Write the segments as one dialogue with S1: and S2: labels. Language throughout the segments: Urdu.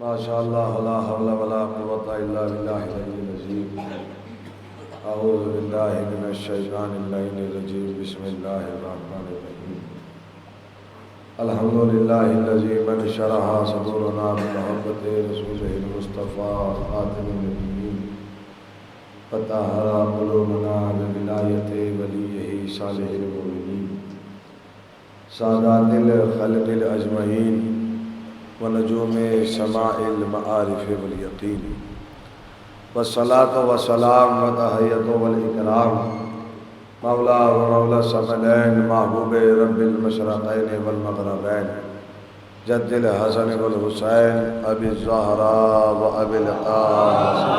S1: ما شاء الله لا حول ولا قوة إلا بالله العلي العظيم. أعوذ بالله من الشيطان اللعين الرجيم. بسم الله الرحمن الرحيم. الحمد لله الذي من شرح صدورنا بمحبة رسوله المصطفى خاتم النبيين فطهر قلوبنا بولاية وليه صالح المؤمنين سادات الخلق الأجمعين ونجوم سماء المعارف والیقین والصلاة والسلام وتحیۃ والإکرام مولا و مولا الثقلین محبوب رب المشرقین والمغربین جد الحسن والحسین ابی الزہراء و ابی القاسم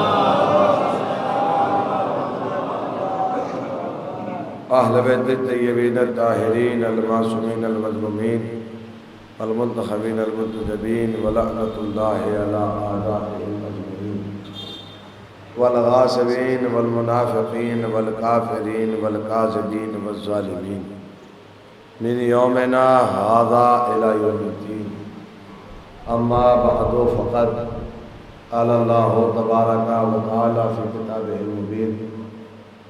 S1: اہل بیت الطیبین الطاہرین المعصومین المظلومین المنتخبین المنتجبین ولعنۃ اللہ علی اعدائهم اجمعین والغاصبین والمنافقین والکافرین والکاذبین والظالمین من یومنا ھذا الی یوم الدین. اما بعد فقد قال اللہ تبارک و تعالی فی کتابہ المبین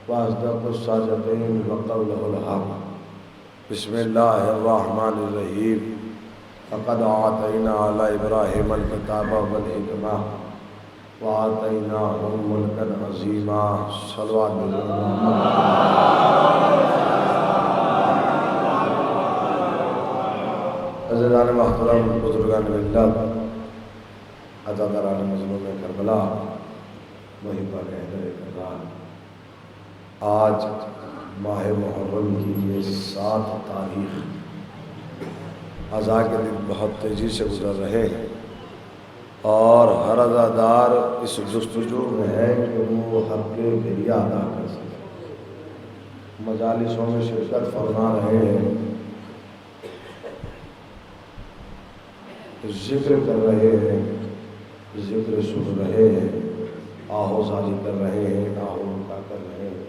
S1: واصدق الصادقین وقولہ الحق. بسم اللہ الرحمن الرحیم. فقد آتینا علی ابراہیم الکتاب والحکمہ وآتیناہم ملکا عظیما. صلوات محمد. عزیزان محترم، بزرگان ملت، عزاداران مظلوم کربلا، محبان حیدر کرار، آج ماہ محرم کی یہ 7 تاریخ عزا کے دن بہت تیزی سے گزر رہے ہیں اور ہر عزادار اس جستجو میں ہے کہ وہ حق کے ذریعہ ادا کر سکے. مجالسوں میں شرکت فرما رہے ہیں، ذکر کر رہے ہیں، ذکر سن رہے ہیں، آہو سازی کر رہے ہیں، آہو رکا کر رہے ہیں.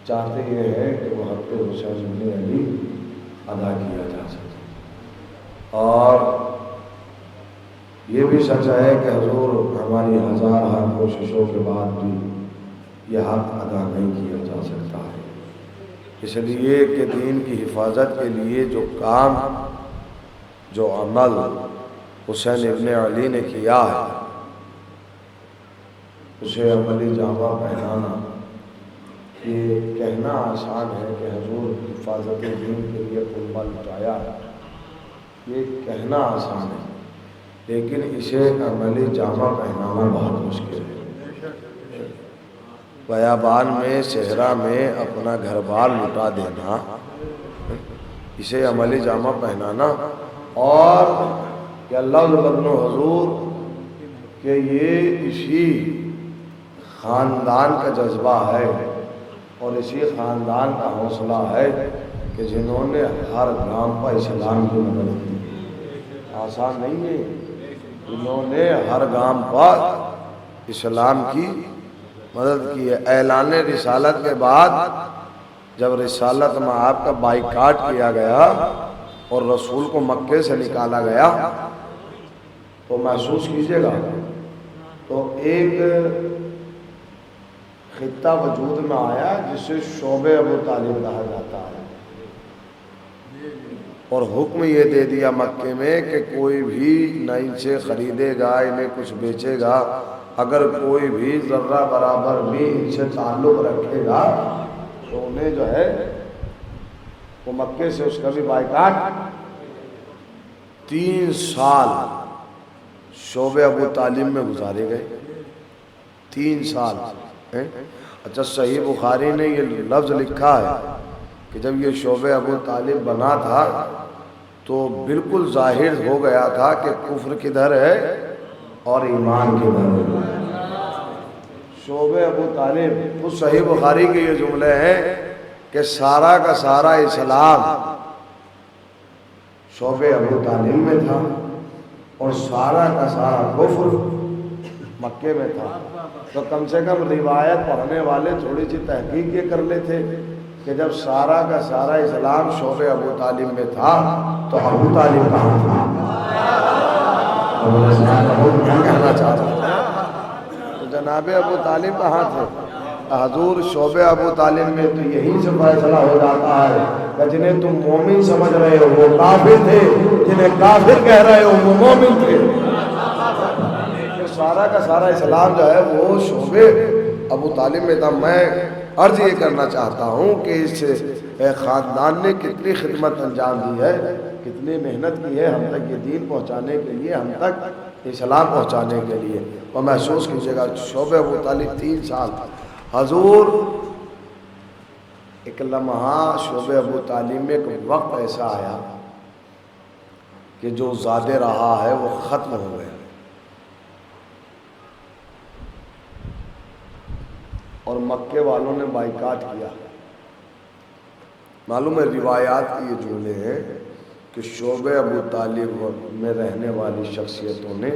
S1: چاہتے یہ ہے کہ وہ حق حسین بن علی ادا کیا جا سکے. اور یہ بھی سچ ہے کہ حضور ہماری ہزار کوششوں کے بعد بھی یہ حق ادا نہیں کیا جا سکتا ہے. اس لیے کہ دین کی حفاظت کے لیے جو کام، جو عمل حسین ابن علی نے کیا ہے، اسے عملی جامہ پہنانا. یہ کہنا آسان ہے کہ حضور حفاظت دین کے لیے قربان لٹایا ہے، یہ کہنا آسان ہے، لیکن اسے عملی جامہ پہنانا بہت مشکل ہے. بیابان میں، صحرا میں اپنا گھر بار لٹا دینا، اسے عملی جامہ پہنانا. اور کہ اللہ لبن حضور کہ یہ اسی خاندان کا جذبہ ہے اور اسی خاندان کا حوصلہ ہے کہ جنہوں نے ہر گام پر اسلام کی مدد کی. آسان نہیں ہے. جنہوں نے ہر گام پر اسلام کی مدد کی ہے. اعلان رسالت کے بعد جب رسالت میں آپ کا بائیکاٹ کیا گیا اور رسول کو مکے سے نکالا گیا تو محسوس کیجئے گا، تو ایک خطہ وجود میں آیا جسے شعبہ ابو طالب کہا جاتا ہے، اور حکم یہ دے دیا مکے میں کہ کوئی بھی نہ ان سے خریدے گا، انہیں کچھ بیچے گا. اگر کوئی بھی ذرہ برابر بھی ان سے تعلق رکھے گا تو انہیں جو ہے وہ مکے سے اس کا بھی بائیکاٹ. 3 سال شعبہ ابو طالب میں گزارے گئے. 3 سال. اچھا، صحیح بخاری نے یہ لفظ لکھا ہے کہ جب یہ شعبہ ابو طالب بنا تھا تو بالکل ظاہر ہو گیا تھا کہ کفر کدھر ہے اور ایمان کدھر ہے. شعبہ ابو طالب، اس صحیح بخاری کے یہ جملے ہیں کہ سارا کا سارا اسلام شعبہ ابو طالب میں تھا اور سارا کا سارا کفر مکے میں تھا. تو کم سے کم روایت پڑھنے والے تھوڑی سی تحقیق یہ کر لیتے کہ جب سارا کا سارا اسلام شعبہ ابو طالب میں تھا تو ابو طالب کہاں تھا. کہنا چاہتا ہوں تو جناب ابو طالب کہاں تھے؟ حضور شعبہ ابو طالب میں تو یہی سے فیصلہ ہو جاتا ہے کہ جنہیں تم مومن سمجھ رہے ہو وہ کافر تھے، جنہیں کافر کہہ رہے ہو وہ مومن تھے۔ سارا کا سارا اسلام جو ہے وہ شعبہ ابو طالب میں تھا۔ میں عرض یہ کرنا چاہتا ہوں کہ اس خاندان نے کتنی خدمت انجام دی ہے، کتنی محنت کی ہے ہم تک یہ دین پہنچانے کے لیے، ہم تک اسلام پہنچانے کے لیے۔ اور محسوس کیجیے گا شعبہ ابو طالب 3 سال حضور، ایک لمحہ شعبہ ابو طالب میں ایک وقت ایسا آیا کہ جو زیادہ رہا ہے وہ ختم ہو گیا، اور مکے والوں نے بائیکاٹ کیا۔ معلوم ہے روایات کی یہ جملے ہیں کہ شعبہ ابو طالب میں رہنے والی شخصیتوں نے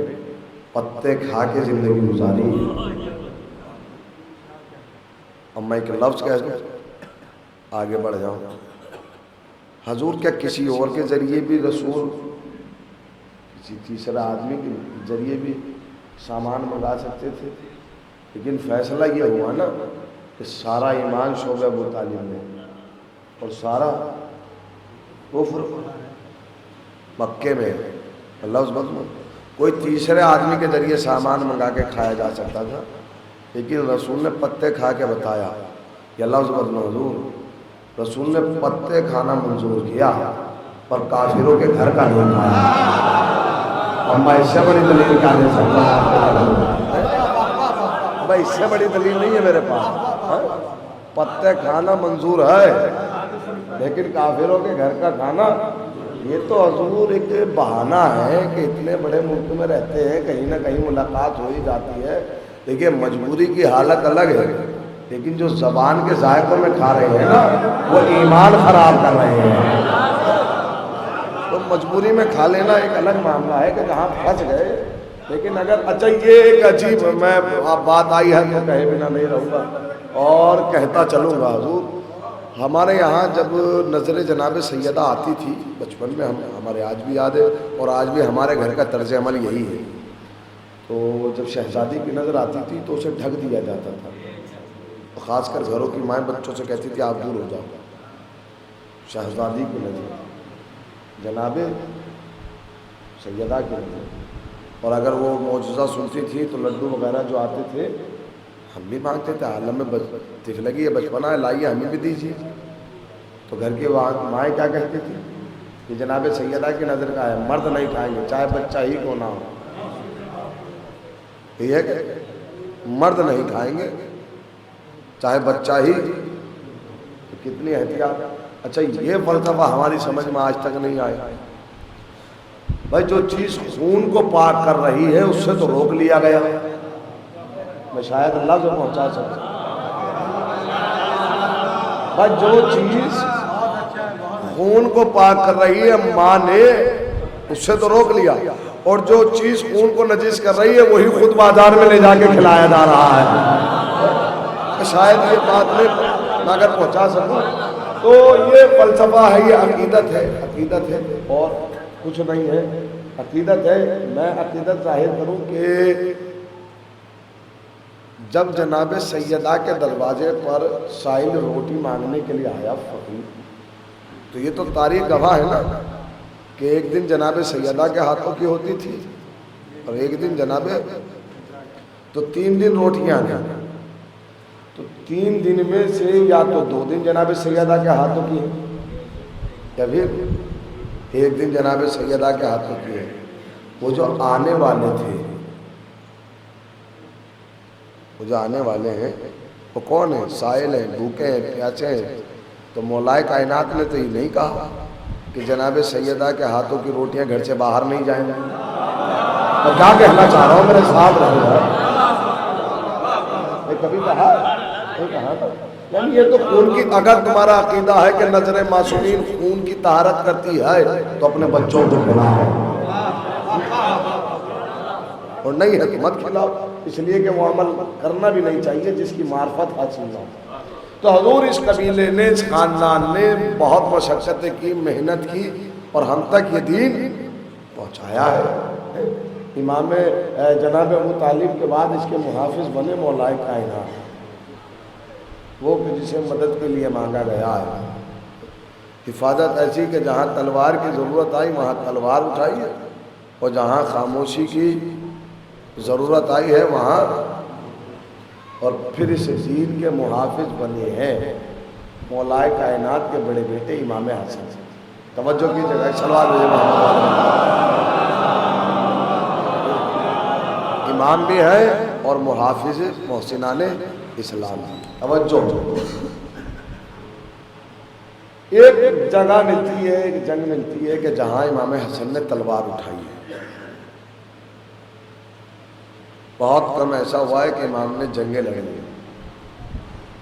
S1: پتے کھا کے زندگی گزاری ہے۔ اب میں ایک لفظ کہہ دوں، آگے بڑھ جاؤں، حضور کیا کسی اور کے ذریعے بھی رسول، کسی تیسرا آدمی کے ذریعے بھی سامان منگا سکتے تھے؟ لیکن فیصلہ یہ ہوا نا کہ سارا ایمان شعبہ ابو طالب میں اور سارا کفر مکے میں۔ لفظ بدلو، کوئی تیسرے آدمی کے ذریعے سامان منگا کے کھایا جا سکتا تھا، لیکن رسول نے پتے کھا کے بتایا۔ یہ لفظ بدلو حضور، رسول نے پتے کھانا منظور کیا پر کافروں کے گھر کا نہیں کھایا۔ اور میں اس سے بڑی دلیل کیا دے سکتا ہوں؟ بھائی اس سے بڑی دلیل نہیں ہے میرے پاس۔ پتے کھانا منظور ہے لیکن کافروں کے گھر کا کھانا، یہ تو حضور ایک بہانہ ہے کہ اتنے بڑے ملک میں رہتے ہیں، کہیں نہ کہیں ملاقات ہو ہی جاتی ہے، لیکن مجبوری کی حالت الگ ہے۔ لیکن جو زبان کے ذائقوں میں کھا رہے ہیں نا وہ ایمان خراب کر رہے ہیں۔ تو مجبوری میں کھا لینا ایک الگ معاملہ ہے کہ جہاں پھنس گئے۔ لیکن اگر اچھا یہ ایک عجیب، میں بات آئی ہے تو کہے بنا نہیں رہوں گا اور کہتا چلوں گا حضور، ہمارے یہاں جب نظر جناب سیدہ آتی تھی بچپن میں، ہمارے آج بھی یاد ہے اور آج بھی ہمارے گھر کا طرز عمل یہی ہے، تو جب شہزادی کی نظر آتی تھی تو اسے ڈھک دیا جاتا تھا، خاص کر گھروں کی مائیں بچوں سے کہتی تھی آپ دور ہو جاؤ۔ شہزادی کی نظر، جناب سیدہ کی نظر، اور اگر وہ معجزہ سنتی تھی تو لڈو وغیرہ جو آتے تھے ہم بھی مانگتے تھے، عالم میں طفلگی ہے، بچپنا ہے، لائیے ہمیں بھی دیجیے۔ تو گھر کی مائیں کیا کہتی تھی کہ جناب سیدہ کی نظر کا ہے، مرد نہیں کھائیں گے چاہے بچہ ہی کیوں نہ ہو۔ یہ ہے کہ مرد نہیں کھائیں گے چاہے بچہ ہی، تو کتنی احتیاط۔ اچھا یہ فلسفہ ہماری سمجھ میں آج تک نہیں آیا۔ بھائی جو چیز خون کو پاک کر رہی ہے اس سے تو روک لیا گیا، میں شاید اللہ سے پہنچا سکتا۔ بھائی جو چیز خون کو پاک کر رہی ہے ماں نے، اس سے تو روک لیا، اور جو چیز خون کو نجس کر رہی ہے وہی خود بازار میں لے جا کے کھلایا جا رہا ہے۔ شاید یہ بات میں اگر پہنچا سکوں تو یہ فلسفہ ہے، یہ عقیدت ہے، عقیدت ہے اور کچھ نہیں ہے، عقیدت ہے۔ میں عقیدت ظاہر کروں کہ جب جناب سیدہ کے دروازے پر سائل روٹی مانگنے کے لیے آیا فقیر، تو یہ تو تاریخ گواہ ہے نا کہ ایک دن جناب سیدہ کے ہاتھوں کی ہوتی تھی اور ایک دن جناب، تو 3 دن روٹیاں ہیں، تو 3 دن میں سے یا تو 2 دن جناب سیدہ کے ہاتھوں کی ہے یا پھر ایک دن جناب سیدہ کے ہاتھوں کی ہے۔ وہ جو آنے والے تھے، وہ جو آنے والے ہیں وہ کون ہیں؟ سائل ہیں، بھوکے ہیں، پیاسے ہیں۔ تو مولا کائنات نے تو یہ نہیں کہا کہ جناب سیدہ کے ہاتھوں کی روٹیاں گھر سے باہر نہیں جائیں گی۔ میں کیا کہنا چاہ رہا ہوں، میرے ساتھ رہے گا، میں کبھی کہا نہیں کہا تھا، یعنی یہ تو خون کی، اگر تمہارا عقیدہ ہے کہ نظر معصومین خون کی طہارت کرتی ہے تو اپنے بچوں کو کھلاؤ، اور نہیں ہے تو مت کھلاؤ، اس لیے کہ وہ عمل کرنا بھی نہیں چاہیے جس کی معرفت حاصل نہ ہو۔ تو حضور اس قبیلے نے، اس خاندان نے بہت مشقتیں کی، محنت کی اور ہم تک یہ دین پہنچایا ہے۔ امام جناب ابو طالب کے بعد اس کے محافظ بنے مولائے کائنات، وہ کہ جسے مدد کے لیے مانگا گیا ہے۔ حفاظت ایسی کہ جہاں تلوار کی ضرورت آئی وہاں تلوار اٹھائی ہے، اور جہاں خاموشی کی ضرورت آئی ہے وہاں، اور پھر اس دین کے محافظ بنے ہیں مولائے کائنات کے بڑے بیٹے امام حسن۔ توجہ کی جگہ صلوات امام بھی ہے اور محافظ محسنان اسلام۔ توجہ، ایک جگہ ملتی ہے، ایک جنگ ملتی ہے کہ جہاں امام حسن نے تلوار اٹھائی ہے۔ بہت کم ایسا ہوا ہے کہ امام نے جنگیں لڑی ہیں،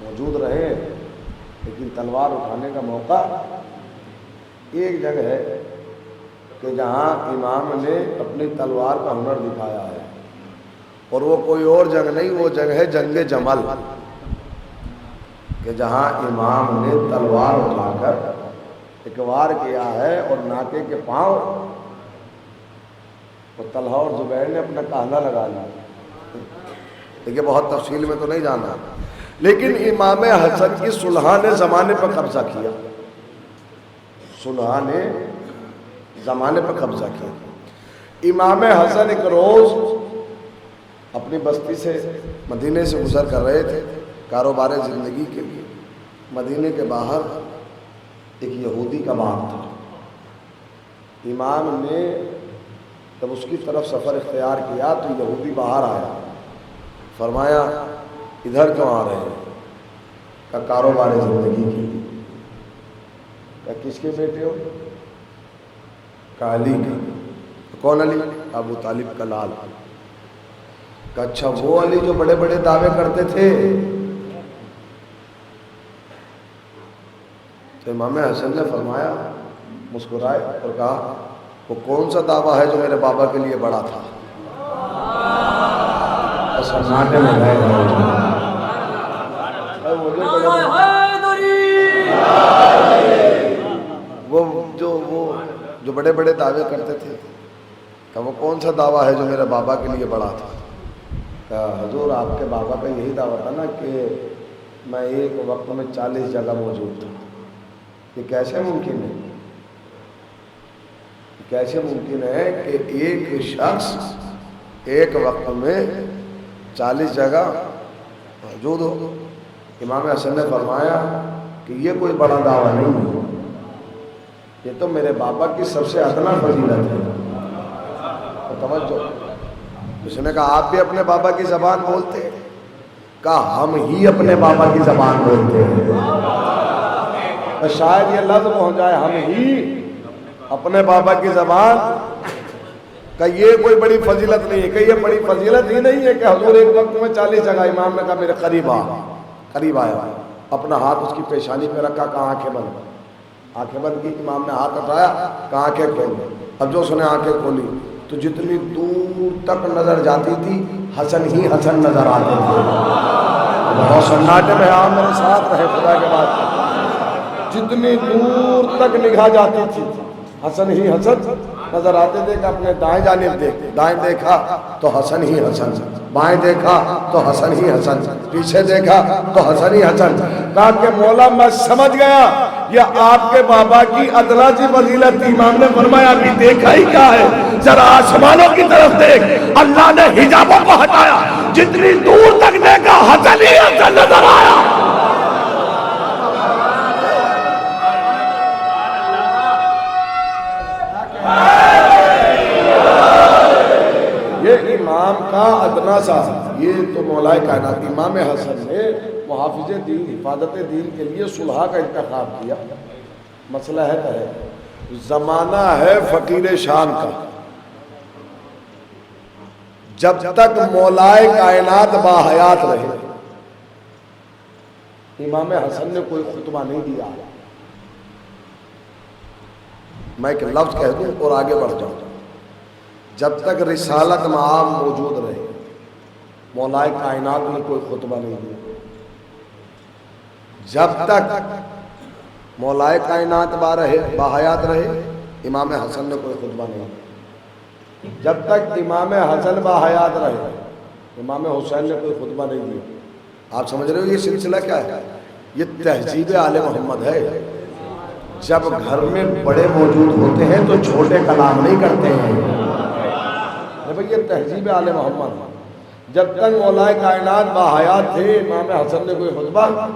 S1: موجود رہے لیکن تلوار اٹھانے کا موقع ایک جگہ ہے کہ جہاں امام نے اپنی تلوار کا ہنر دکھایا ہے، اور وہ کوئی اور جنگ نہیں، وہ جنگ ہے جنگ جمل، کہ جہاں امام نے تلوار اٹھا کر ایک وار کیا ہے اور ناکے کے پاؤں اور طلحہ اور زبیر نے اپنا کانہ لگا لیا۔ دیکھیے بہت تفصیل میں تو نہیں جانا، لیکن امام حسن کی صلحہ نے زمانے پر قبضہ کیا، صلحہ نے زمانے پر قبضہ کیا۔ امام حسن ایک روز اپنی بستی سے مدینے سے گزر کر رہے تھے کاروبار زندگی کے لیے۔ مدینے کے باہر ایک یہودی کا باغ تھا۔ امام نے جب اس کی طرف سفر اختیار کیا تو یہودی باہر آیا، فرمایا ادھر کیوں آ رہے ہیں؟ کہ کاروبار زندگی کے لیے۔ کہ کس کے بیٹے ہو؟ کہ علی کے۔ کون علی؟ ابو طالب کا لال۔ کہ اچھا وہ علی جو بڑے بڑے دعوے کرتے تھے؟ تو امام حسن نے فرمایا، مسکرائے اور کہا وہ کون سا دعویٰ ہے جو میرے بابا کے لیے بڑا تھا؟ سناٹے میں گئے وہ جو بڑے بڑے دعوے کرتے تھے، کہ وہ کون سا دعویٰ ہے جو میرے بابا کے لیے بڑا تھا؟ کہ حضور آپ کے بابا کا یہی دعویٰ تھا نا کہ میں ایک وقت میں 40 جگہ موجود تھا۔ یہ کیسے ممکن ہے؟ کیسے ممکن ہے کہ ایک شخص ایک وقت میں 40 جگہ موجود ہو؟ امام حسن نے فرمایا کہ یہ کوئی بڑا دعویٰ نہیں ہے، یہ تو میرے بابا کی سب سے ادنا فضیلت ہے۔ تو توجہ، اس نے کہا آپ بھی اپنے بابا کی زبان بولتے ہیں؟ کہا ہم ہی اپنے بابا کی زبان بولتے ہیں۔ شاید یہ لفظ پہنچ جائے ہم ہی اپنے بابا کی زبان، کہ یہ کوئی بڑی فضیلت نہیں ہے، کہ یہ بڑی فضیلت ہی نہیں ہے کہ حضور ایک وقت میں 40 جگہ۔ امام نے کہا میرے قریب آیا، اپنا ہاتھ اس کی پیشانی پہ رکھا، کہا آنکھیں بند۔ آنکھیں بند کی، امام نے ہاتھ اٹھایا، کہا آنکھیں کھول۔ اب جو اس نے آنکھیں کھولی تو جتنی دور تک نظر جاتی تھی حسن ہی حسن نظر آتے تھے۔ بہت سناٹے میں آپ میرے ساتھ رہے خدا کے بعد، جتنی دور تک نگاہ جاتی تھی حسن ہی حسن نظر آتے تھے۔ کہ اپنے دائیں جانب دیکھ، دائیں دیکھا تو حسن ہی حسن، بائیں دیکھا تو حسن ہی حسن، پیچھے دیکھا تو حسن ہی حسن۔ کہا کہ مولا میں سمجھ گیا یہ آپ کے بابا کی ادنا سی فضیلت تھی۔ امام نے فرمایا ابھی دیکھا ہی کیا ہے، ذرا آسمانوں کی طرف دیکھ، اللہ نے حجابوں کو ہٹایا، جتنی دور تک دیکھا حسن ہی حسن نظر آیا۔ یہ امام کا ادنا سا، یہ تو مولائے کائنات امام حسن نے محافظ دین، حفاظت دین کے لیے صلحہ کا انتخاب کیا۔ مسئلہ ہے زمانہ ہے فقیر شام کا، جب تک مولائے کائنات باحیات رہے امام حسن نے کوئی خطبہ نہیں دیا۔ میں ایک لفظ کہہ دوں اور آگے بڑھ جاؤں، جب تک رسالت معام موجود رہے مولائے کائنات نے کوئی خطبہ نہیں دیا۔ جب تک مولائے کائنات باحیات رہے امام حسن نے کوئی خطبہ نہیں دیا۔ جب تک امام حسن باحیات رہے امام حسین نے کوئی خطبہ نہیں دیا۔ آپ سمجھ رہے ہو یہ سلسلہ کیا ہے؟ یہ تہذیب آل محمد ہے۔ جب گھر میں بڑے موجود ہوتے ہیں تو چھوٹے کلام نہیں کرتے ہیں۔ بھئی یہ تہذیب آل محمد۔ جب تک مولا کائنات باحیات تھے امام حسن نے کوئی خطبہ،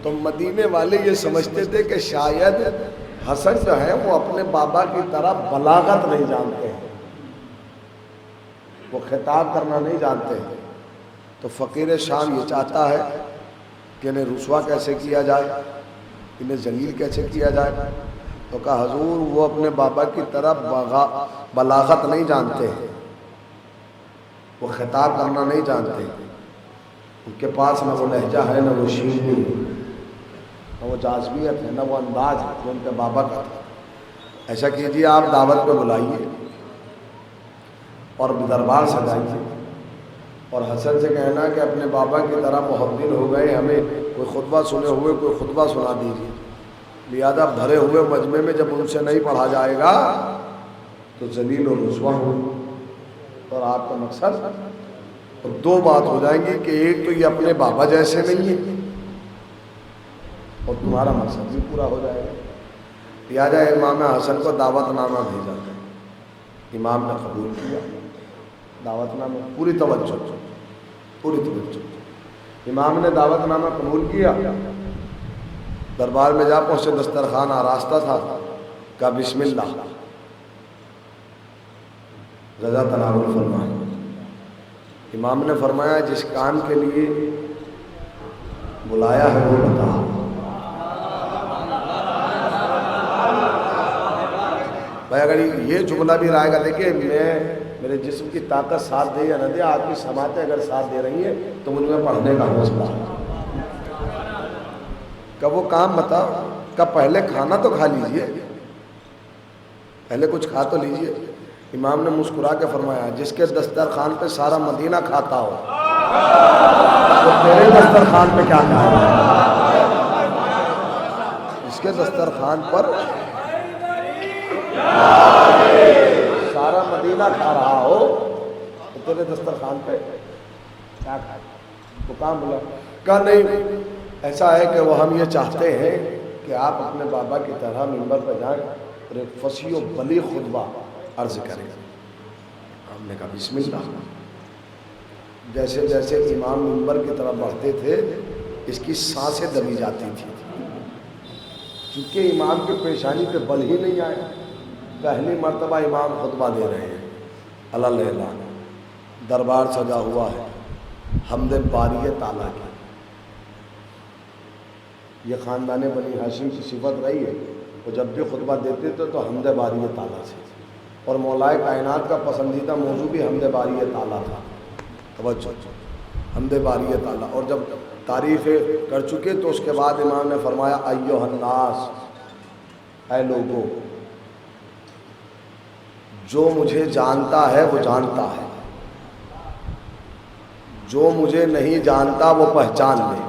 S1: تو مدینے والے یہ سمجھتے تھے کہ شاید حسن جو ہے وہ اپنے بابا کی طرح بلاغت نہیں جانتے ہیں، وہ خطاب کرنا نہیں جانتے ہیں۔ تو فقیر شام یہ چاہتا ہے کہ انہیں رسوا کیسے کیا جائے، انہیں ذلیل کیسے کیا جائے۔ تو کہا حضور وہ اپنے بابا کی طرح بلاغت نہیں جانتے ہیں، وہ خطاب کرنا نہیں جانتے، ان کے پاس نہ وہ لہجہ ہے نہ وہ شیرینی ہے، نہ وہ جاذبیت ہے نہ وہ انداز ہے جو ان کے بابا کا تھا۔ ایسا کیجیے آپ دعوت پہ بلائیے اور دربار سجائیے اور حسن سے کہنا کہ اپنے بابا کی طرح محدث ہو گئے، ہمیں کوئی خطبہ سنے ہوئے کوئی خطبہ سنا دیجیے۔ لہذا بھرے ہوئے مجمع میں جب ان سے نہیں پڑھا جائے گا تو ذلیل و رسوا ہو، اور آپ کا مقصد دو بات ہو جائیں گی کہ ایک تو یہ اپنے بابا جیسے نہیں ہے اور تمہارا مقصد بھی پورا ہو جائے گا۔ لہٰذا امام حسن کو دعوت نامہ بھیجا گیا، امام نے قبول کیا دعوت نامہ، پوری توجہ۔ امام نے دعوت نامہ قبول کیا، دربار میں جا پہنچے، دسترخوان آراستہ تھا، کہا بسم اللہ، رضا تناول فرمائے۔ امام نے فرمایا جس کام کے لیے بلایا ہے وہ بتا۔ بھائی اگر یہ جملہ بھی رائے گا، دیکھیں میرے جسم کی طاقت ساتھ دے یا نہ دے، آپ کی سماعتیں اگر ساتھ دے رہی ہیں تو مجھ میں پڑھنے کا حوصلہ ہے۔ کب وہ کام بتا، کب پہلے کھانا تو کھا لیجئے، پہلے کچھ کھا تو لیجئے۔ امام نے مسکرا کے فرمایا جس کے دسترخوان پہ سارا مدینہ کھاتا ہو تو تیرے دسترخوان پہ کیا کھائے گا؟ جس کے دسترخوان پر سارا مدینہ کھا رہا ہو تو تیرے دسترخوان پہ کیا کھائے گا؟ وہ کام بولا، کہا نہیں، ایسا ہے کہ وہ ہم یہ چاہتے ہیں کہ آپ اپنے بابا کی طرح منبر پہ جائیں اور ایک فصیح و بلیغ خطبہ عرض کریں۔ ہم نے کہا بسم اللہ۔ جیسے جیسے امام منبر کی طرف بڑھتے تھے اس کی سانسیں دبی جاتی تھی، کیونکہ امام کی پیشانی پہ بل ہی نہیں آئے۔ پہلی مرتبہ امام خطبہ دے رہے ہیں، اللہ اعلان، دربار سجا ہوا ہے، حمد باری تعالیٰ کی۔ یہ خاندان بنی ہاشم کی صفت رہی ہے، وہ جب بھی خطبہ دیتے تھے تو حمد باری تعالیٰ سے، اور مولا کائنات کا پسندیدہ موضوع بھی حمد باری تعالیٰ تھا۔ توجہ، حمد باری تعالیٰ۔ اور جب تعریفیں کر چکے تو اس کے بعد امام نے فرمایا ایھا الناس، اے لوگو، جو مجھے جانتا ہے وہ جانتا ہے، جو مجھے نہیں جانتا وہ پہچان لے۔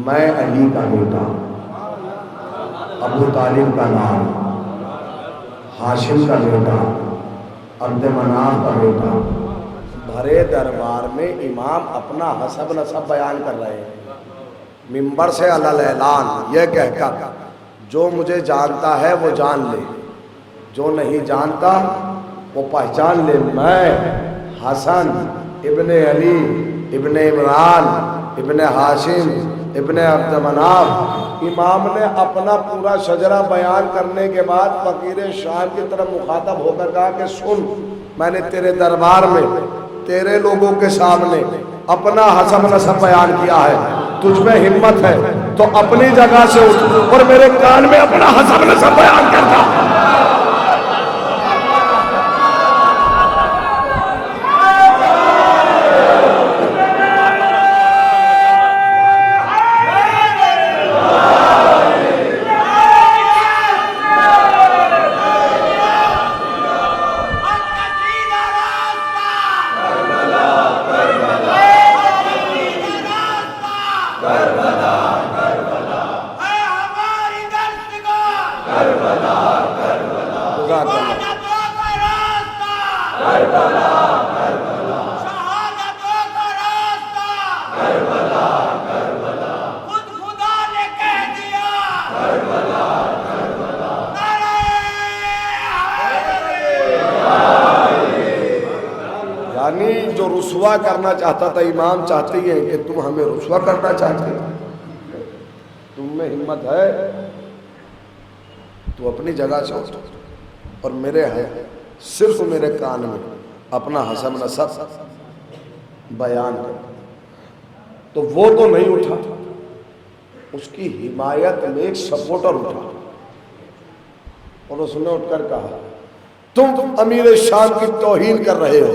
S1: میں علی کا بیٹا، ابو طالب کا نام، ہاشم کا بیٹا، عبد مناف کا بیٹا۔ بھرے دربار میں امام اپنا حسب نسب بیان کر رہے ہیں، منبر سے اعلان یہ کہہ کر جو مجھے جانتا ہے وہ جان لے، جو نہیں جانتا وہ پہچان لے۔ میں حسن ابن علی ابن عمران ابن ہاشم ابن عبد مناف۔ امام نے اپنا پورا شجرہ بیان کرنے کے بعد فقیر شام کی طرف مخاطب ہو کر کہا کہ سن، میں نے تیرے دربار میں تیرے لوگوں کے سامنے اپنا حسب نسب بیان کیا ہے، تجھ میں ہمت ہے تو اپنی جگہ سے اٹھ اور میرے کان میں اپنا حسب نسب بیان کرتا۔
S2: شہادتوں کا راستہ خود خدا نے کہہ دیا نعرہ
S1: یعنی جو رسوا کرنا چاہتا تھا امام چاہتے ہی ہیں کہ تم ہمیں رسوا کرنا چاہتے ہو، تم میں ہمت ہے تو اپنی جگہ سے اٹھو اور میرے ہے صرف میرے کان میں اپنا حسب نسب بیان کر۔ تو وہ تو نہیں اٹھا، اس کی حمایت میں ایک سپورٹر اٹھا اور اس نے اٹھ کر کہا تم امیر شام کی توہین کر رہے ہو۔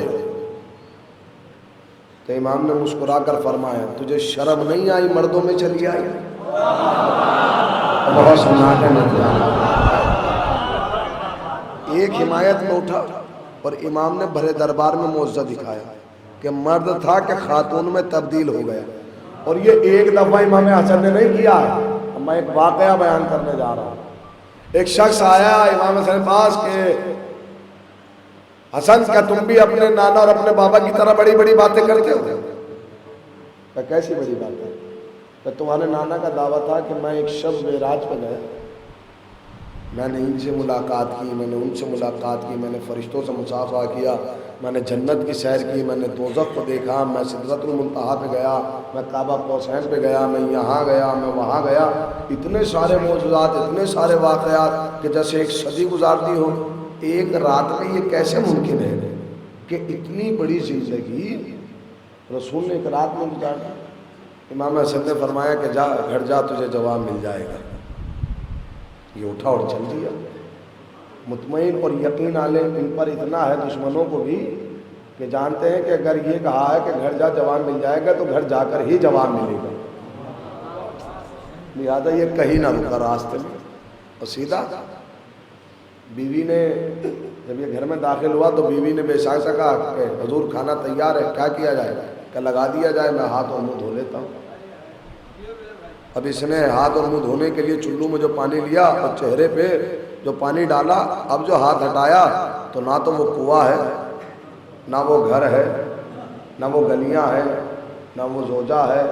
S1: تو امام نے مسکرا کر فرمایا تجھے شرم نہیں آئی مردوں میں چلی آئی؟ بہت سنا کے مر جانا۔ ایک حمایت میں اٹھا اور امام نے بھرے دربار میں معجزہ دکھایا کہ مرد تھا کہ خاتون میں تبدیل ہو گیا۔ اور یہ ایک دفعہ امام حسن نے نہیں کیا ہے، میں ایک واقعہ بیان کرنے جا رہا ہوں۔ ایک شخص آیا امام حسن کے پاس کہ حسن کیا تم بھی اپنے نانا اور اپنے بابا کی طرح بڑی بڑی باتیں کرتے ہو؟ کہ کیسی بڑی باتیں؟ کہ تمہارے نانا کا دعویٰ تھا کہ میں ایک شب معراج پہ گیا، میں نے ان سے ملاقات کی، میں نے ان سے ملاقات کی، میں نے فرشتوں سے مصافحہ کیا، میں نے جنت کی سیر کی، میں نے دوزخ کو دیکھا، میں سدرۃ المنتہا پہ گیا، میں کعبہ قوسین پہ گیا، میں یہاں گیا، میں وہاں گیا۔ اتنے سارے معجزات، اتنے سارے واقعات کہ جیسے ایک صدی گزار دی ہو۔ ایک رات میں یہ کیسے ممکن ہے کہ اتنی بڑی زندگی رسول نے ایک رات میں گزار دی؟ امام حسن نے فرمایا کہ جا گھر جا، تجھے جواب مل جائے گا۔ یہ اٹھا اور چل دیا، مطمئن اور یقین والے ان پر اتنا ہے دشمنوں کو بھی کہ جانتے ہیں کہ اگر یہ کہا ہے کہ گھر جا جواب مل جائے گا تو گھر جا کر ہی جواب ملے گا، لہذا یہ کہیں نہ رکا راستے میں اور سیدھا۔ بیوی نے جب یہ گھر میں داخل ہوا تو بیوی نے بے شک سے کہا کہ حضور کھانا تیار ہے، کیا کیا جائے؟ کہ لگا دیا جائے، میں ہاتھ اور منہ دھو لیتا ہوں۔ اب اس نے ہاتھ اور منہ دھونے کے لیے چلو میں جو پانی لیا اور چہرے پہ جو پانی ڈالا، اب جو ہاتھ ہٹایا تو نہ تو وہ کنواں ہے، نہ وہ گھر ہے، نہ وہ گلیاں ہیں، نہ وہ زوجہ ہے،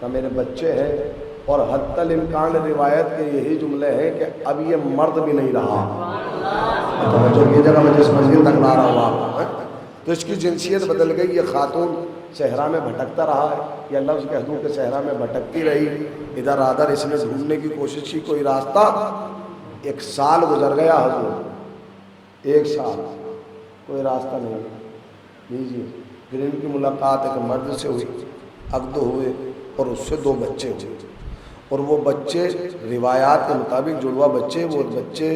S1: نہ میرے بچے ہیں، اور حتی الامکان روایت کے یہی جملے ہیں کہ اب یہ مرد بھی نہیں رہا۔ جو یہ جگہ میں جس مسجد تک لا رہا ہوا تو اس کی جنسیت بدل گئی، یہ خاتون صحرا میں بھٹکتا رہا ہے، یہ لفظ کہہ دوں کہ صحرا میں بھٹکتی رہی، ادھر ادھر اس نے ڈھونڈنے کی کوشش کی، کوئی راستہ۔ ایک سال گزر گیا حضور، ایک سال کوئی راستہ نہیں لیجیے۔ پھر ان کی ملاقات ایک مرد سے ہوئی، عقد ہوئے اور اس سے 2 بچے ہوئے، اور وہ بچے روایات کے مطابق جڑوا بچے، وہ بچے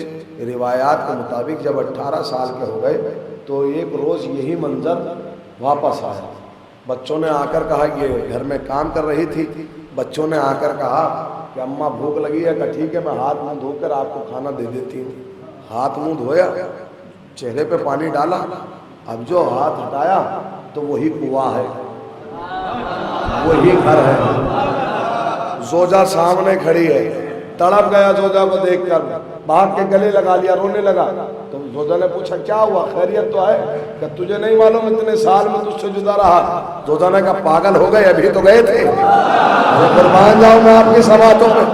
S1: روایات کے مطابق جب 18 سال کے ہو گئے تو ایک روز یہی منظر واپس آیا۔ بچوں نے آ کر کہا، یہ گھر میں کام کر رہی تھی، بچوں نے آ کر کہا کہ اماں بھوک لگی ہے، کہ ٹھیک ہے میں ہاتھ منہ دھو کر آپ کو کھانا دے دیتی ہوں۔ ہاتھ منہ دھویا، چہرے پہ پانی ڈالا، اب جو ہاتھ ہٹایا تو وہی کنواں ہے، وہی گھر ہے، زوجہ سامنے کھڑی ہے۔ تڑپ گیا زوجہ کو دیکھ کر، بھاگ کے گلے لگا لیا، رونے لگا۔ تو زوجہ نے پوچھا کیا ہوا، خیریت تو ہے؟ کہ تجھے نہیں معلوم اتنے سال میں تجھ سے جدا رہا؟ زوجہ نے کہا پاگل ہو گئے، ابھی تو گئے تھے، قربان جاؤں میں آپ کی سماعتوں میں،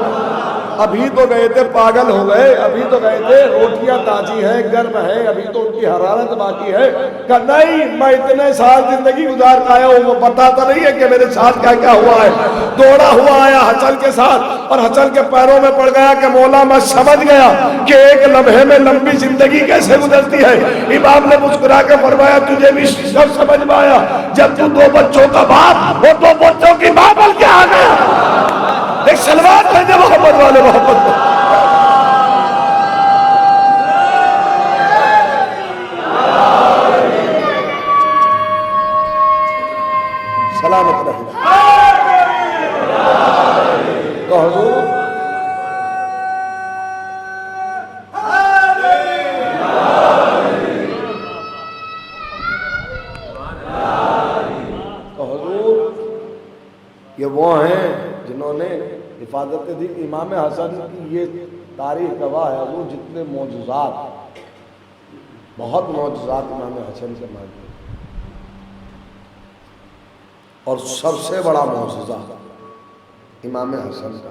S1: ابھی تو گئے تھے، پاگل ہو گئے، ابھی تو گئے تھے، روٹیاں تازی ہیں، گرم ہیں، ابھی تو ان کی حرارت باقی ہے۔ کہ نہیں، میں اتنے سال زندگی گزار کے آیا ہوں، وہ بتاتا نہیں ہے کہ میرے ساتھ کیا کیا ہوا ہے۔ دوڑا ہوا آیا حسن کے ساتھ اور حسن کے پیروں میں پڑ گیا کہ مولا میں سمجھ گیا کہ ایک لمحے میں لمبی زندگی کیسے گزرتی ہے۔ امام نے مسکرا کے فرمایا تجھے بھی سب سمجھ میں آیا جب تو 2 بچوں کا باپ اور 2 بچوں کی ماں بن کے آ گیا۔ ایک سلوات ہے جو محبت والے محبت کو سلامت رہنا۔ تو حضور یہ وہ ہیں جنہوں نے حفاظت دی۔ امام حسن کی یہ تاریخ گواہ ہے حضور، جتنے معجزات بہت معجزات امام حسن سے مانتے ہیں، اور سب سے بڑا معجزہ امام حسن کا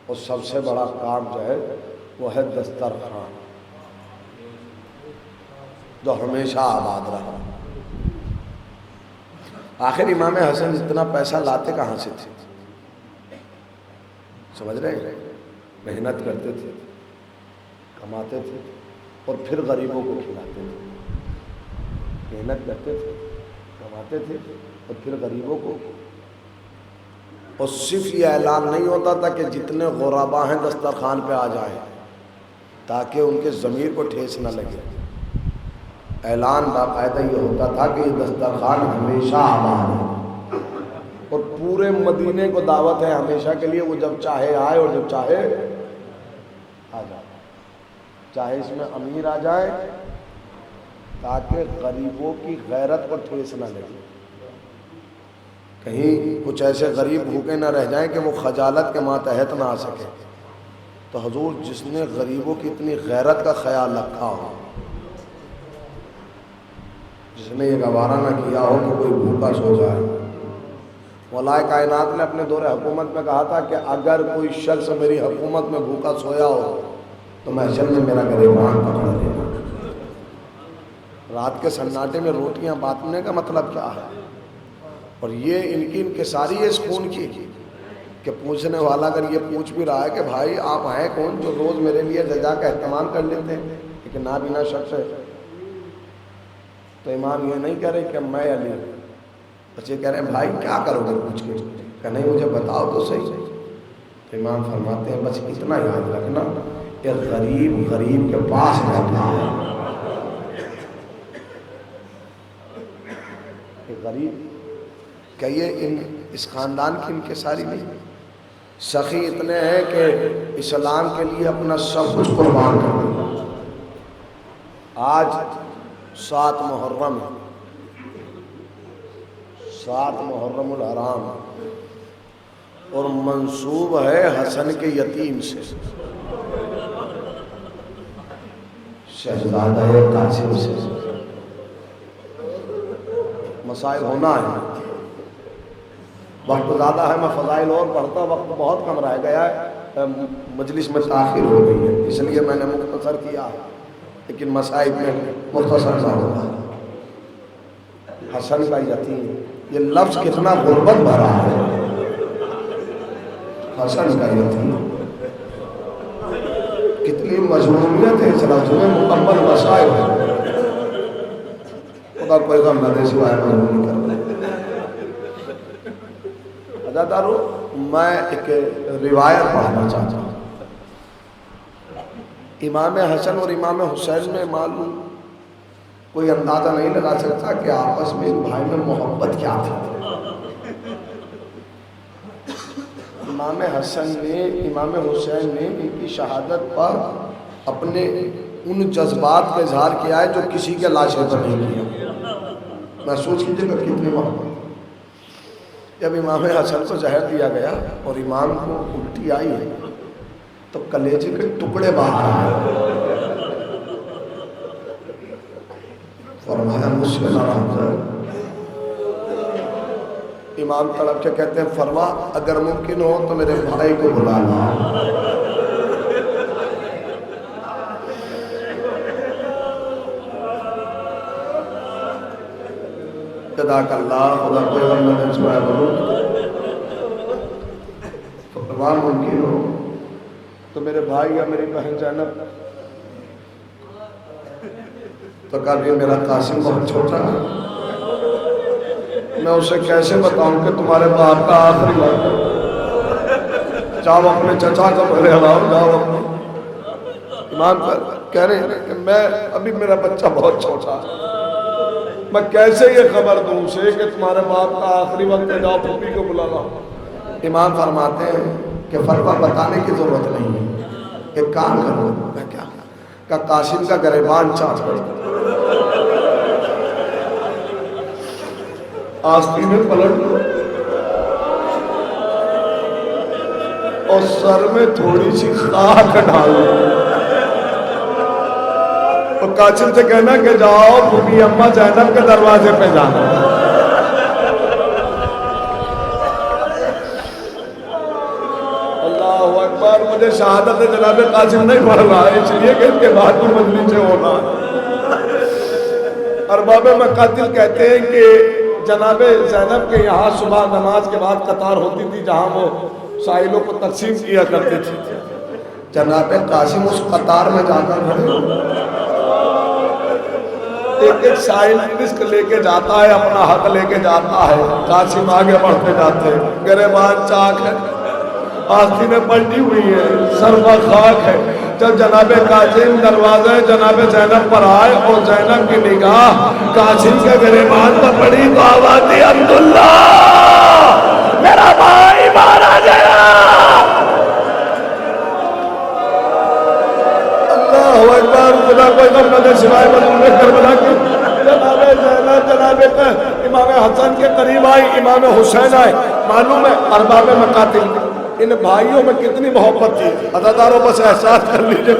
S1: اور سب سے بڑا کام جو ہے وہ ہے دسترخوان، جو ہمیشہ آباد رہا۔ آخر امام حسن اتنا پیسہ لاتے کہاں سے تھے؟ سمجھ رہے ہیں؟ محنت کرتے تھے، کماتے تھے اور پھر غریبوں کو کھلاتے تھے۔ محنت کرتے تھے، کماتے تھے اور پھر غریبوں کو، اور صرف یہ اعلان نہیں ہوتا تھا کہ جتنے غربا ہیں دسترخوان پہ آ جائیں تاکہ ان کے ضمیر کو ٹھیس نہ لگے، اعلان باقاعدہ یہ ہوتا تھا کہ یہ دسترخوان ہمیشہ آباد ہے اور پورے مدینے کو دعوت ہے ہمیشہ کے لیے، وہ جب چاہے آئے اور جب چاہے آ جائے، چاہے اس میں امیر آ جائے تاکہ غریبوں کی غیرت کو ٹھیس نہ لگے، کہیں کچھ ایسے غریب بھوکے نہ رہ جائیں کہ وہ خجالت کے ماتحت نہ آ سکے۔ تو حضور جس نے غریبوں کی اتنی غیرت کا خیال رکھا ہو، جس نے یہ گوارا نہ کیا ہو کہ کوئی بھوکا سو جائے۔ مولا کائنات نے اپنے دور حکومت میں کہا تھا کہ اگر کوئی شخص میری حکومت میں بھوکا سویا ہو تو محشر میں میرا گریبان پکڑ لینا۔ رات کے سناٹے میں روٹیاں بانٹنے کا مطلب کیا ہے؟ اور یہ ان کی انکساری ہے اس خون کی کہ پوچھنے والا اگر یہ پوچھ بھی رہا ہے کہ بھائی آپ ہیں کون جو روز میرے لیے جزا کا اہتمام کر لیتے ہیں، لیکن نابینا شخص ہے، تو امام یہ نہیں کہہ رہے کہ میں علی، بچے کہہ رہے ہیں بھائی کیا کرو گے پوچھ کے، کہ نہیں مجھے بتاؤ تو صحیح۔ تو امام فرماتے ہیں بس اتنا یاد رکھنا کہ غریب غریب کے پاس بیٹھا ہے، کہ غریب کہ یہ اس خاندان کی انکساری نہیں، سخی اتنے ہیں کہ اسلام کے لیے اپنا سب کچھ قربان کر دیا۔ آج 7 محرم ہے، 7 محرم الحرام اور منسوب ہے حسن کے یتیم سے، شہزادہ قاسم سے۔ مسائل ہونا ہے، وقت زیادہ ہے، میں فضائل اور پڑھتا، وقت بہت کم رہ گیا ہے، مجلس میں تاخیر ہو گئی ہے اس لیے میں نے مختصر کیا ہے، لیکن مسائل میں مختصر نہ ہوگا۔ حسن کا یتیم، یہ لفظ کتنا غربت بھرا ہے، حسن کا یتیم، کتنی مضمومیت ہے اس لفظ میں، مکمل مسائل ہے۔ خدا کوئی غم نہ دے سوائے مضمون کر دے۔ عزادارو، میں ایک روایت پڑھنا چاہتا ہوں۔ امام حسن اور امام حسین میں معلوم کوئی اندازہ نہیں لگا سکتا کہ آپس میں ان بھائی میں محبت کیا تھی۔ امام حسن نے، امام حسین نے ان کی شہادت پر اپنے ان جذبات کا اظہار کیا ہے جو کسی کے لاشے پر نہیں کیا۔ محسوس کیجئے کہ کتنی محبت۔ جب امام حسن کو زہر دیا گیا اور امام کو الٹی آئی ہے تو کلیجے کے ٹکڑے باہر آئے، فرمایا مجھ سے ناراض ہے۔ امام تڑپ کے کہتے ہیں فرما اگر ممکن ہو تو میرے بھائی کو بلا لا۔ جزاک اللہ، خدا کوئی غم نہ دے سوائے فرما ممکن ہو تو میرے بھائی یا میری بہن زینب، تو کہا بھی میرا قاسم بہت چھوٹا ہے، میں اسے کیسے بتاؤں کہ تمہارے باپ کا آخری وقت ہے، جاؤ اپنے چچا کو پہلے ہلاؤ، جاؤ اپنے۔ امام کہہ رہے ہیں کہ میں ابھی میرا بچہ بہت چھوٹا ہے، میں کیسے یہ خبر دوں اسے کہ تمہارے باپ کا آخری وقت ہے، جاؤ پھوپھی کو بلا لاؤ۔ امام فرماتے ہیں کہ فرما بتانے کی ضرورت نہیں ہے، ایک کام کرو۔ میں کیا کہ قاسم کا گریبان چاٹ کر دو، آستین میں پلٹ دو اور سر میں تھوڑی سی خاک ڈال دو، تو قاسم سے کہنا کہ جاؤ بی اما زینب کے دروازے پہ جانا. اللہ اکبر. مجھے شہادت جناب قاسم نہیں پڑھ رہا ہے اس لیے کہ اس کے بعد کی مجلس سے ہونا. ارباب مقاتل کہتے ہیں کہ جناب زینب کے یہاں صبح نماز کے بعد قطار ہوتی تھی جہاں وہ سائلوں کو تقسیم کیا کرتے تھے. جناب قاسم اس قطار میں جا کر کھڑے ایک ایک سائل رزق لے کے جاتا ہے, اپنا حق لے کے جاتا ہے. قاسم آگے بڑھتے جاتے ہیں. گریبان چاک ہے, آستینیں پلٹی ہوئی ہیں, سر پر خاک ہے. جب جناب قاسم دروازے جناب زینب پر آئے اور زینب کی نگاہ قاسم کے گریبان پر پڑی تو آواز دی عبداللہ میرا بھائی مارا گیا. اللہ اکبر. خدا کوئی غم نہ دے سوائے مظلوم کربلا کی. جناب زینب جناب امام حسن کے قریب آئی, امام حسین آئے. معلوم ہے ارباب مقاتل ان بھائیوں میں کتنی محبت تھی. عزاداروں بس احساس کر لیجئے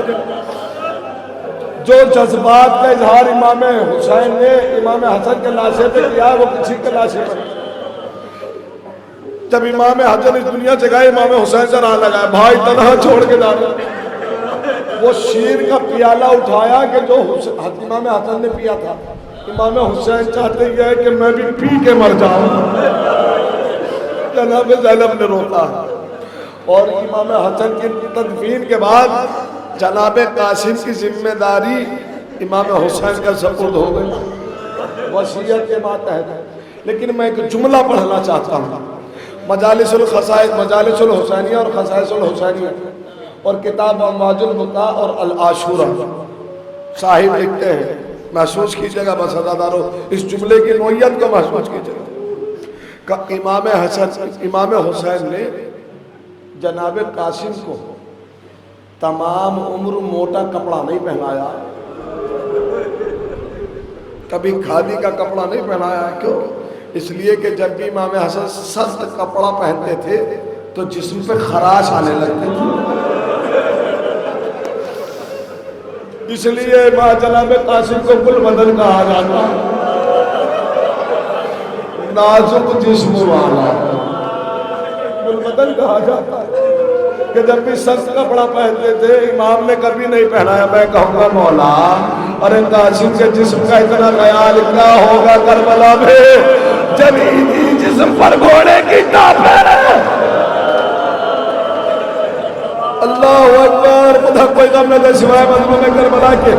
S1: جو جذبات کا اظہار امام حسین نے امام حسن کے لاشے پہ کیا وہ کسی کے لاشے پر. جب امام حسن اس دنیا سے گئے امام حسین سے راہ لگایا, بھائی تنہا چھوڑ کے جانا. وہ شیر کا پیالہ اٹھایا کہ جو امام حسن نے پیا تھا. امام حسین چاہتے ہیں کہ میں بھی پی کے مر جاؤں. جناب زینب نے روکا اور امام حسن کی تدفین کے بعد جناب قاسم کی ذمہ داری امام حسین کا سپرد ہو گئی وصیت کے ماتحت. لیکن میں ایک جملہ پڑھنا چاہتا ہوں. مجالس الحسینیہ اور خصائص الحسینیہ اور کتاب امواج البقاء اور العاشورہ صاحب لکھتے ہیں, محسوس کیجئے گا بس عزادارو اس جملے کی نوعیت کو محسوس کیجئے گا. امام حسین نے جناب قاسم کو تمام عمر موٹا کپڑا نہیں پہنایا, کبھی کھادی کا کپڑا نہیں پہنایا. کیوں؟ اس لیے کہ جب بھی امام حسن سخت کپڑا پہنتے تھے تو جسم پہ خراش آنے لگتے تھے. اس لیے جناب قاسم کو گل بدن کہا جاتا, نازک جسم والا گل بدن کہا جاتا ہے. کہ جب بھی سخت کپڑا پہنتے تھے امام نے کبھی نہیں پہنایا. میں کہوں گا مولا ارے قاسم کے جسم کا اتنا خیال کیا ہوگا کربلا میں جب عیدی جسم پر گھوڑے کی ٹاپ ہے. اللہ اکبر. خدا کوئی غم نہ دے سوائے مظلوم کربلا کے.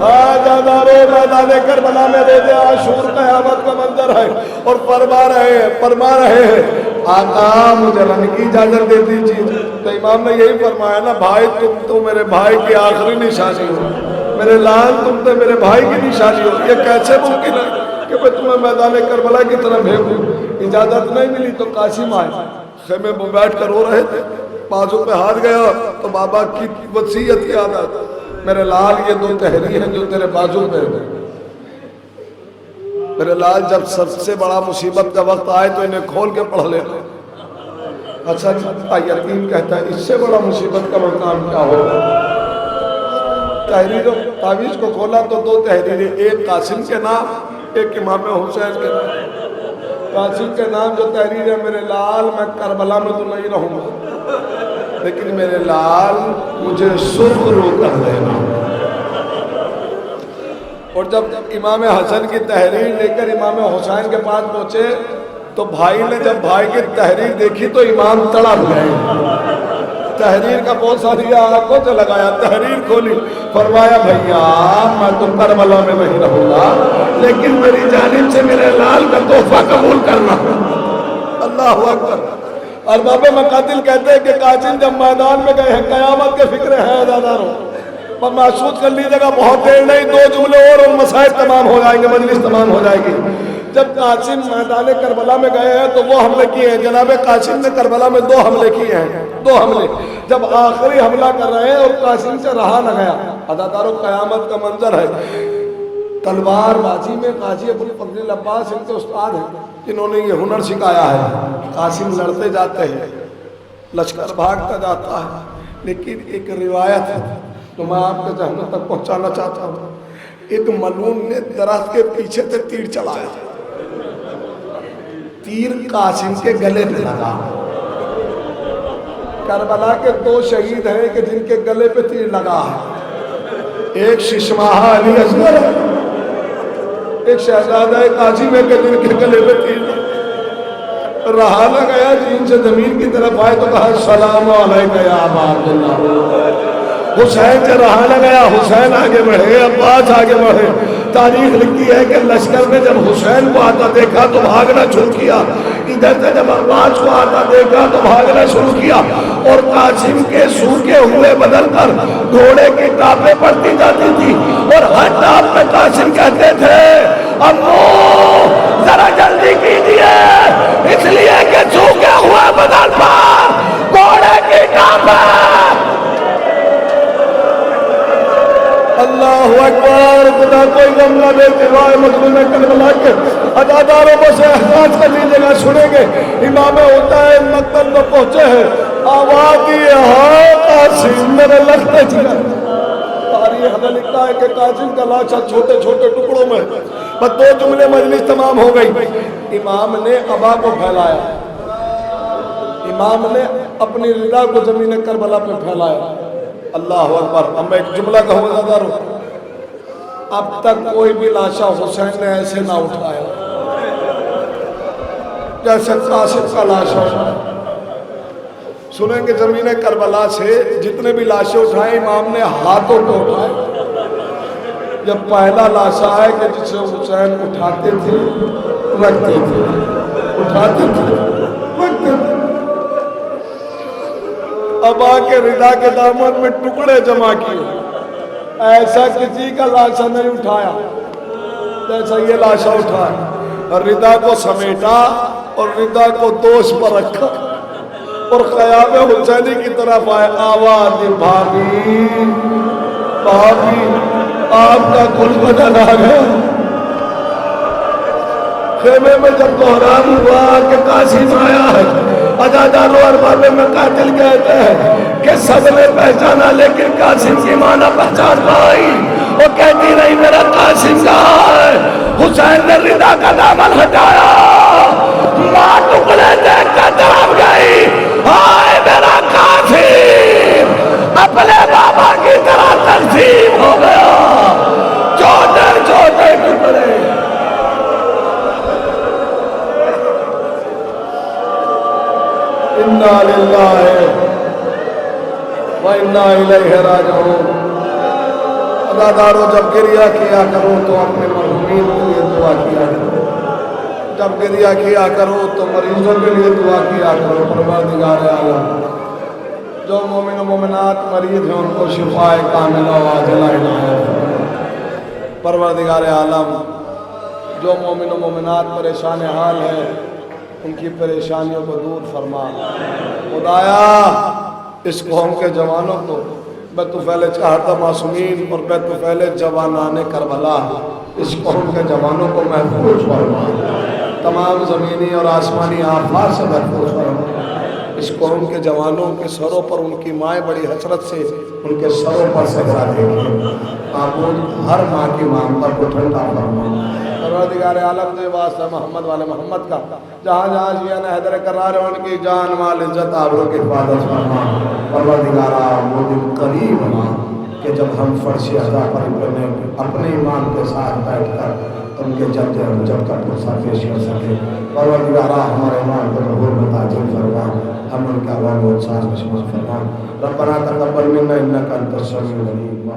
S1: آج آدارے میدان کربلا میں روز عاشور قیامت کا منظر ہے اور فرما رہے ہیں آقا مجھے رن کی اجازت دے دیجیے. تو امام نے یہی فرمایا نا, بھائی تم تو میرے بھائی کی آخری نشانی ہو, میرے لال تم تو میرے بھائی کی نشانی ہو. یہ کیسے ممکن ہے کہ میں تمہیں میدان کربلا کی طرف بھیجوں. اجازت نہیں ملی تو قاسم آئے, خیمے میں بیٹھ کر رو رہے تھے, بازو پہ ہاتھ گیا تو بابا کی وصیت یاد آتا, میرے لال یہ 2 تحریر ہیں جو تیرے بازو پہ ہیں. میرے لال جب سب سے بڑا مصیبت کا وقت آئے تو انہیں کھول کے پڑھ لیتے. اچھا یقین کہتا ہے اس سے بڑا مصیبت کا مقام کیا ہوگا. تحریر تعویذ کو کھولا تو 2 تحریریں, ایک قاسم کے نام ایک امام حسین کے نام. قاسم کے نام جو تحریر ہے, میرے لال میں کربلا میں تو نہیں رہوں گا لیکن میرے لال مجھے سرخ رو کر دینا. اور جب امام حسن کی تحریر لے کر امام حسین کے پاس پہنچے تو بھائی نے جب بھائی کی تحریر دیکھی تو امام تڑپ گئے. تحریر کا بوسہ دیا, آنکھوں سے لگایا, تحریر کھولی, فرمایا بھیا میں تو کربلا میں نہیں رہوں گا لیکن میری جانب سے میرے لال کا تحفہ قبول کرنا. اللہ اکبر. ارباب مقاتل کہتے ہیں کہ قاسم جب میدان میں گئے ہیں قیامت کے فکر ہے عزاداروں, پر محسوس کر لیجیے گا بہت دیر نہیں, 2 جملے اور مسائل تمام ہو جائیں گے, مجلس تمام ہو جائے گی. جب قاسم میدان کربلا میں گئے ہیں تو وہ حملے کیے ہیں. جناب قاسم نے کربلا میں 2 حملے کیے ہیں, 2 حملے. جب آخری حملہ کر رہے ہیں اور قاسم سے رہا نہ گیا. عزاداروں قیامت کا منظر ہے. تلوار بازی میں قاضی ابو الفضل العباس ان کے استاد ہیں جنہوں نے یہ ہنر سکھایا ہے. قاسم لڑتے جاتے ہیں, لشکر بھاگتا جاتا ہے, لیکن ایک روایت ہے تو میں آپ کے ذہن تک پہنچانا چاہتا ہوں. ایک ملعون نے درخت کے پیچھے سے تیر چلایا. تیر قاسم کے گلے پہ لگا. کربلا کے 2 شہید ہیں کہ جن کے گلے پہ تیر لگا ہے. ایک ششماہ علی اصغر ہے, ایک شہزادہ قاسم ہے کہ جن کے گلے پہ تیر لگا. رہا نہ گیا, جن سے زمین کی طرف آئے تو کہا السلام علیکم یا ابا عبداللہ. حسین سے رہا نہ گیا, حسین آگے بڑھے, عباس آگے بڑھے. تاریخ لکھتی ہے کہ لشکر میں جب حسین کو آتا دیکھا تو بھاگنا شروع کیا, ادھر سے جب عباس کو آتا دیکھا تو بھاگنا شروع کیا, اور قاسم کے سوکھے ہوئے بدل کر گھوڑے کی ٹاپیں پڑتی جاتی تھی, اور ہر ٹاپ میں قاسم کہتے تھے امو ذرا جلدی کیجیے, اس لیے کہ سوکھے ہوئے بدل پر گھوڑے کی ٹاپیں. اللہ اکبر. خدا کوئی غم نہ دے سوائے مظلوم کربلا کے. اداداروں کو سے احساس کر لیجیے گا, سنیں گے امام حسین مقتل میں پہنچے ہیں, آواز دی ہاں قاسم میرے لگتے چلا. تاریخ میں لکھتا ہے کہ قاسم کا لاشا چھوٹے چھوٹے ٹکڑوں میں. بس 2 جملے مجلس تمام ہو گئی. امام نے ابا کو پھیلایا, امام نے اپنی رضا کو زمین کربلا پہ پھیلایا. اللہ اکبر. اب میں ایک جملہ کہوں گا دارو, اب تک کوئی بھی لاشا حسین نے ایسے نہ اٹھایا جیسے قاسم کا لاشا. سنیں کہ زمین کربلا سے جتنے بھی لاشیں اٹھائے امام نے ہاتھوں کو اٹھائے. جب پہلا لاشا ہے کہ جسے حسین اٹھاتے تھے رکھتے تھے, اٹھاتے تھے رکھتے تھے. ابا کے رضا کے دامن میں ٹکڑے جمع کیے. ایسا کسی کا لاشا نہیں اٹھایا جیسا یہ لاشا اٹھایا, اور رضا کو سمیٹا اور رضا کو دوش پر رکھا اور خیام حسینی کی طرف آئے. آواز بھابی بھابی آپ کا گل بدل آ گیا. خیمے میں جب بحران ہوا کہ قاسم آیا ہے, اداداروں اور بابے میں قاتل کہتے ہیں کہ سب نے پہچانا لیکن قاسم کی ماں نہ پہچان پائی. وہ کہتی رہی میرا قاسم کہاں ہے. حسین نے رضا کا دامن ہٹایا, ماں ٹکڑے دیکھ کر تڑپ گئی. ہائے میرا قاسم اپنے بابا کی طرح تقسیم ہو گیا, چھوٹے چھوٹے ٹکڑے. انا للہ و انا الیہ راجعون. اداداروں جب گریہ کیا کرو تو اپنے مرحومین کے لیے دعا کیا کرو, جب گریہ کیا کرو تو مریضوں کے لیے دعا کیا کرو. پروردگار عالم جو مومن و مومنات مریض ہیں ان کو شفاء کاملہ و عاجلہ عنایت فرما. پروردگار عالم جو مومن و مومنات پریشان حال ہے ان کی پریشانیوں کو دور فرما. خدایا اس قوم کے جوانوں کو بیتفیل چاہتا معصومین اور بیتفیل جوانان کربلا اس قوم کے جوانوں کو محفوظ فرما. تمام زمینی اور آسمانی آفات سے محفوظ فرما. اس قوم کے جوانوں کے سروں پر ان کی مائیں بڑی حسرت سے ان کے سروں پر سجا دے گی. معبود ہر ماں کی مامتا کو ٹھنڈا فرما. پروردگار عالم دے واسطہ محمد والے محمد کا جہاں جہاں جیان حیدر کرار ہے ان کی جان مال عزت آبرو کی حفاظت فرما. پروردگار وہ دن قریب ہوا کہ جب ہم فرش ادا پر اپنے ایمان کے ساتھ بیٹھ کر ان کے جب تک غصہ پیش کر سکے. پروردگار ہمارے ایمان کو ظہور میں تاجر فرما, ہم ان کا عوام و انسان میں شمار فرما. ربنا تقبل منا انک انت السمیع العلیم.